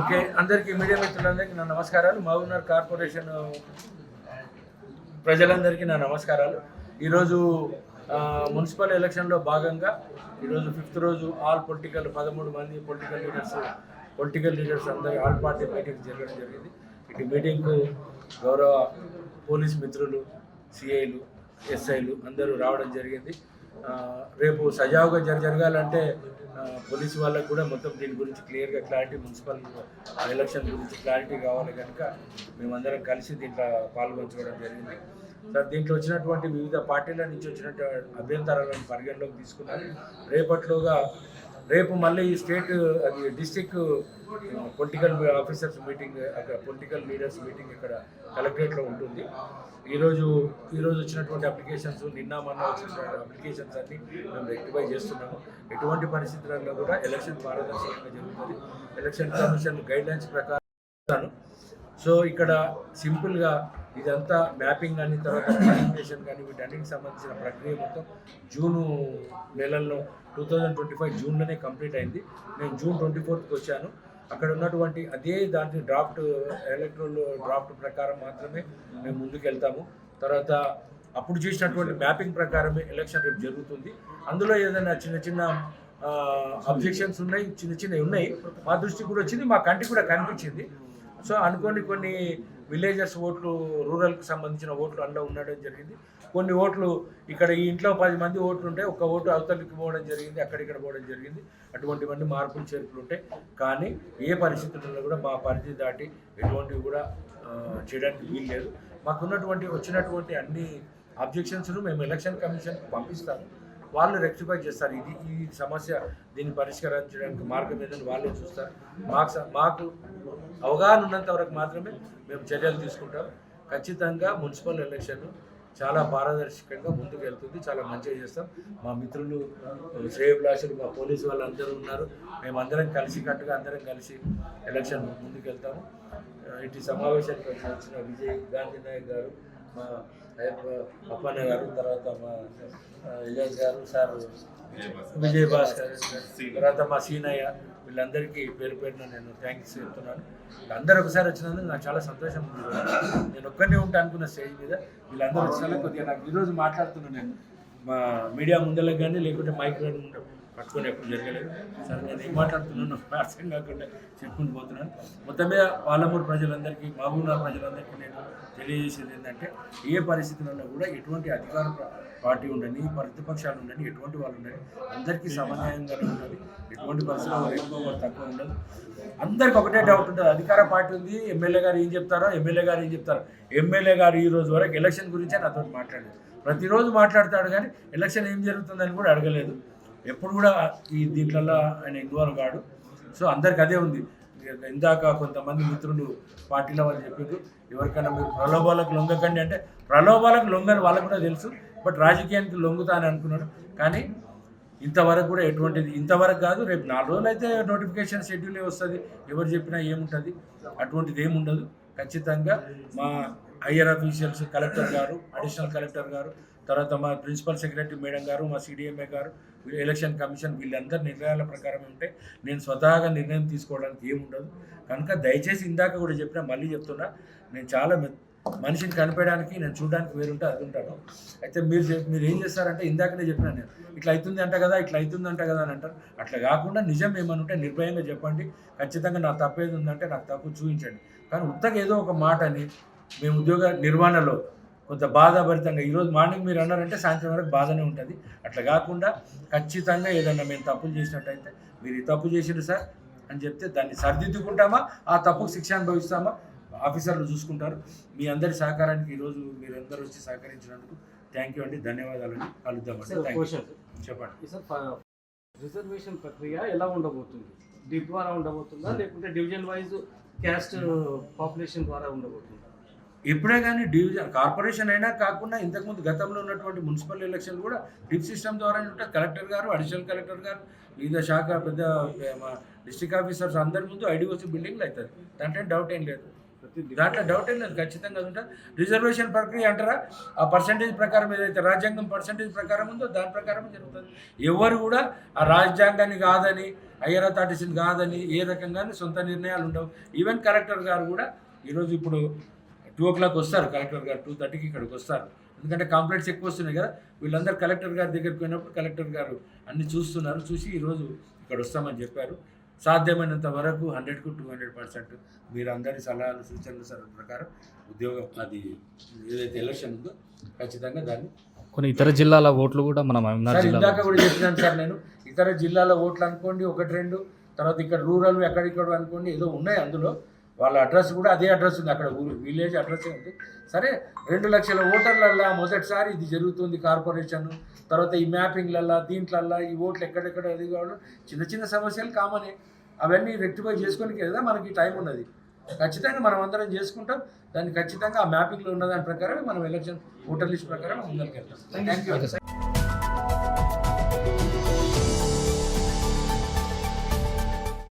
Okay, అందరికీ media మిత్రులందరికీ నా నమస్కారాలు. మహబూబ్నగర్ కార్పొరేషన్ ప్రజలందరికీ నా నమస్కారాలు. ఈరోజు మున్సిపల్ ఎలక్షన్లో భాగంగా ఈరోజు 5th రోజు ఆల్ పొలిటికల్ 13 మంది పొలిటికల్ లీడర్స్ అందరి ఆల్ పార్టీ మీటింగ్ జరగడం జరిగింది. ఇటు మీటింగ్కు గౌరవ పోలీస్ మిత్రులు, సిఐలు, ఎస్ఐలు అందరూ రావడం జరిగింది. రేపు సజావుగా జరగాలంటే పోలీసు వాళ్ళకు కూడా మొత్తం దీని గురించి క్లియర్గా క్లారిటీ, మున్సిపల్ ఎలక్షన్ గురించి క్లారిటీ కావాలి కనుక మేమందరం కలిసి దీంట్లో పాల్గొంచుకోవడం జరిగింది. సార్, దీంట్లో వచ్చినటువంటి వివిధ పార్టీల నుంచి వచ్చినటువంటి అభ్యంతరాలను పరిగణలోకి తీసుకున్నారు. రేపు మళ్ళీ స్టేట్ అది డిస్టిక్ పొలిటికల్ ఆఫీసర్స్ మీటింగ్, అక్కడ పొలిటికల్ లీడర్స్ మీటింగ్ ఇక్కడ కలెక్టరేట్లో ఉంటుంది. ఈరోజు వచ్చినటువంటి అప్లికేషన్స్, నిన్న మొన్న వచ్చిన అప్లికేషన్స్ అన్నీ మేము రెక్టిఫై చేస్తున్నాము. ఎటువంటి పరిస్థితులలో కూడా ఎలక్షన్ పారదర్శకంగా జరుగుతుంది. ఎలక్షన్ కమిషన్ గైడ్లైన్స్ ప్రకారం. సో ఇక్కడ సింపుల్గా ఇదంతా మ్యాపింగ్ కానీ, తర్వాత ప్రెజెంటేషన్ కానీ, వీటన్నిటికి సంబంధించిన ప్రక్రియ మొత్తం జూను నెలల్లో 2025 జూన్లోనే కంప్లీట్ అయింది. నేను జూన్ 24th వచ్చాను. అక్కడ ఉన్నటువంటి అదే దాంట్లో ఎలక్ట్రల్ డ్రాఫ్ట్ ప్రకారం మాత్రమే మేము ముందుకు వెళ్తాము. తర్వాత అప్పుడు చేసినటువంటి మ్యాపింగ్ ప్రకారమే ఎలక్షన్ రేపు జరుగుతుంది. అందులో ఏదైనా చిన్న అబ్జెక్షన్స్ ఉన్నాయి, చిన్నవి ఉన్నాయి. మా దృష్టికి కూడా వచ్చింది, మా కంటికి కూడా కనిపించింది. సో కొన్ని విలేజర్స్ ఓట్లు, రూరల్కి సంబంధించిన ఓట్లు అందులో ఉండడం జరిగింది. కొన్ని ఓట్లు ఇక్కడ ఈ ఇంట్లో 10 మంది ఓట్లు ఉంటే ఒక ఓటు అవతలికి పోవడం జరిగింది, అక్కడిక్కడ పోవడం జరిగింది. అటువంటివన్నీ మార్పులు చేర్పులు ఉంటాయి. కానీ ఏ పరిస్థితుల్లో కూడా మా పరిధి దాటి ఎటువంటివి కూడా చేయడానికి వీలు లేదు. వచ్చినటువంటి అన్ని అబ్జెక్షన్స్ను మేము ఎలక్షన్ కమిషన్కి పంపిస్తాము. వాళ్ళు రెక్టిఫై చేస్తారు. ఈ సమస్య దీన్ని పరిష్కరించడానికి మార్గం ఏదని వాళ్ళే చూస్తారు. మాకు అవగాహన ఉన్నంత వరకు మాత్రమే మేము చర్యలు తీసుకుంటాం. ఖచ్చితంగా మున్సిపల్ ఎలక్షన్ చాలా పారదర్శకంగా ముందుకు వెళ్తుంది. చాలా మంచిగా చేస్తాం. మా మిత్రులు, శ్రేయభిలాషులు, మా పోలీసు వాళ్ళు అందరూ ఉన్నారు. మేమందరం కలిసికట్టుగా అందరం కలిసి ఎలక్షన్ ముందుకు వెళ్తాము. ఇటు సమావేశానికి వచ్చిన విజయ్ గాంధీ నాయక్ గారు, మా అప్పన్న గారు, తర్వాత మా ఇజాజ్ గారు, సార్ విజయ్ భాస్కర్, తర్వాత మా సీనయ్య, వీళ్ళందరికీ పేరున నేను థ్యాంక్స్ చెప్తున్నాను. అందరూ ఒకసారి వచ్చినందుకు నాకు చాలా సంతోషం ఉంది. నేను ఒక్కనే ఉంటా అనుకున్న స్టేజ్ మీద, వీళ్ళందరూ వచ్చిన కొద్దిగా నాకు ఈరోజు మాట్లాడుతున్నాను. నేను మా మీడియా ముందలకు కానీ లేకుంటే మైక్ పట్టుకొని ఎప్పుడు జరగలేదు. సరే, నేను ఏం మాట్లాడుతున్నాను అర్థం కాకుండా చెప్పుకుంటూ పోతున్నాను. మొత్తం మీద పాలమూరు ప్రజలందరికీ, మహబూబ్నగర్ ప్రజలందరికీ నేను తెలియజేసేది ఏంటంటే, ఏ పరిస్థితులలో కూడా ఎటువంటి అధికార పార్టీ ఉండని, ప్రతిపక్షాలు ఉండని, ఎటువంటి వాళ్ళు ఉండని, అందరికీ సమన్వయంగానే ఉండాలి. ఎటువంటి పరిస్థితుల్లో ఎక్కువ తక్కువ ఉండదు. అందరికి ఒకటే డౌట్ ఉంటుంది, అధికార పార్టీ ఉంది, ఎమ్మెల్యే గారు ఏం చెప్తారో, ఎమ్మెల్యే గారు ఈ రోజు వరకు ఎలక్షన్ గురించే నాతో మాట్లాడలేదు. ప్రతిరోజు మాట్లాడతాడు కానీ ఎలక్షన్ ఏం జరుగుతుందని కూడా అడగలేదు. ఎప్పుడు కూడా దీంట్లో ఆయన ఇన్వాల్వ్ కాడు. సో అందరికి అదే ఉంది. ఇందాక కొంతమంది మిత్రులు పార్టీలో వాళ్ళు చెప్పారు, ఎవరికైనా మీరు ప్రలోభాలకు లొంగకండి అంటే, ప్రలోభాలకు లొంగని వాళ్ళకు కూడా తెలుసు. బట్ రాజకీయానికి లొంగుతా అని అనుకున్నాడు. కానీ ఇంతవరకు కూడా ఇంతవరకు కాదు, రేపు 4 రోజులు అయితే నోటిఫికేషన్ షెడ్యూలే వస్తుంది. ఎవరు చెప్పినా ఏముంటుంది, అటువంటిది ఏముండదు. ఖచ్చితంగా మా హయ్యర్ అఫీషియల్స్, కలెక్టర్ గారు, అడిషనల్ కలెక్టర్ గారు, తర్వాత మా ప్రిన్సిపల్ సెక్రటరీ మేడం గారు, మా సిడిఎంఏ గారు, ఎలక్షన్ కమిషన్, వీళ్ళందరి నిర్ణయాల ప్రకారం ఉంటే నేను స్వతహాగా నిర్ణయం తీసుకోవడానికి ఏముండదు. కనుక దయచేసి ఇందాక కూడా చెప్పినా, మళ్ళీ చెప్తున్నా, నేను చాలా మనిషిని కనిపించడానికి, నేను చూడడానికి వేరుంటే అది ఉంటాను. అయితే మీరు ఏం చేస్తారంటే, ఇందాకనే చెప్పినా నేను, ఇట్లా అవుతుంది అంట కదా అని అంటారు. అట్లా కాకుండా నిజం ఏమని ఉంటే నిర్భయంగా చెప్పండి. ఖచ్చితంగా నా తప్పేది ఉందంటే నాకు తప్పు చూపించండి. కానీ ఉత్తగా ఏదో ఒక మాట అని మేము ఉద్యోగ నిర్వహణలో కొంత బాధాభరితంగా ఈరోజు మార్నింగ్ మీరు అన్నారంటే సాయంత్రం వరకు బాధనే ఉంటుంది. అట్లా కాకుండా ఖచ్చితంగా ఏదన్నా మేము తప్పులు చేసినట్టయితే, మీరు ఈ తప్పు చేసిండ్రు సార్ అని చెప్తే దాన్ని సరిదిద్దుకుంటామా, ఆ తప్పుకు శిక్ష అనుభవిస్తామా, ఆఫీసర్లు చూసుకుంటారు. మీ అందరి సహకారానికి ఈరోజు మీరు అందరూ వచ్చి సహకరించినందుకు థ్యాంక్ యూ అండి, ధన్యవాదాలు అండి. కలుద్దామండి. చెప్పండి సార్, రిజర్వేషన్ ప్రక్రియ ఎలా ఉండబోతుంది? డిప్ ద్వారా ఉండబోతుందా, లేకుంటే డివిజన్ వైజ్ క్యాస్ట్ పాపులేషన్ ద్వారా ఉండబోతుందా? ఎప్పుడే కానీ డివిజన్ కార్పొరేషన్ అయినా కాకుండా ఇంతకుముందు గతంలో ఉన్నటువంటి మున్సిపల్ ఎలక్షన్ కూడా డిప్ సిస్టమ్ ద్వారా ఉంటుంది. కలెక్టర్ గారు, అడిషనల్ కలెక్టర్ గారు, వివిధ శాఖ పెద్ద మా డిస్ట్రిక్ట్ ఆఫీసర్స్ అందరి ముందు ఐడి వచ్చి బిల్డింగ్లు అవుతుంది. దాంట్లో డౌట్ ఏం లేదు. ప్రతి దాంట్లో డౌట్ ఏం లేదు, ఖచ్చితంగా ఉంటా. రిజర్వేషన్ ప్రక్రియ అంటారా, ఆ పర్సంటేజ్ ప్రకారం ఏదైతే రాజ్యాంగం పర్సంటేజ్ ప్రకారం ఉందో దాని ప్రకారం జరుగుతుంది. ఎవరు కూడా ఆ రాజ్యాంగాన్ని కాదని, హయ్యర్ అథారిటీస్ని కాదని ఏ రకంగానే సొంత నిర్ణయాలు ఉండవు. ఈవెన్ కలెక్టర్ గారు కూడా ఈరోజు ఇప్పుడు 2 o'clock వస్తారు, కలెక్టర్ గారు 2:30కి ఇక్కడికి వస్తారు. ఎందుకంటే కంప్లైంట్స్ ఎక్కువ వస్తున్నాయి కదా, వీళ్ళందరూ కలెక్టర్ గారి దగ్గరికి పోయినప్పుడు కలెక్టర్ గారు అన్ని చూస్తున్నారు, చూసి ఈరోజు ఇక్కడ వస్తామని చెప్పారు. సాధ్యమైనంత వరకు 100కు 200% మీరు అందరి సలహాలు సూచనల ప్రకారం ఉద్యోగం అది ఏదైతే ఎలక్షన్ ఉందో ఖచ్చితంగా దాన్ని కొన్ని ఇతర జిల్లాల ఓట్లు కూడా మన మహబూబ్నగర్ సార్ జిల్లాలో ఇందాక కూడా చెప్పినాను సార్, నేను ఇతర జిల్లాల ఓట్లు అనుకోండి 1-2, తర్వాత ఇక్కడ రూరల్ ఎక్కడిక్కడ అనుకోండి ఏదో ఉన్నాయి, అందులో వాళ్ళ అడ్రస్ కూడా అదే అడ్రస్ ఉంది, అక్కడ ఊరు విలేజ్ అడ్రస్ ఉంది. సరే 2 లక్షల ఓటర్లల్లా మొదటిసారి ఇది జరుగుతుంది కార్పొరేషన్, తర్వాత ఈ మ్యాపింగ్లల్లా దీంట్లల్లా ఈ ఓట్లు ఎక్కడెక్కడ అది కావడం చిన్న చిన్న సమస్యలు కామనే, అవన్నీ రెక్టిఫై చేసుకోనికి కదా మనకి టైం ఉన్నది. ఖచ్చితంగా మనం అందరం చేసుకుంటాం దాన్ని, ఖచ్చితంగా ఆ మ్యాపింగ్లో ఉన్న దాని ప్రకారం మనం ఎలక్షన్ ఓటర్ లిస్ట్ ప్రకారం ముందరికి వెళ్తాం. Thank you.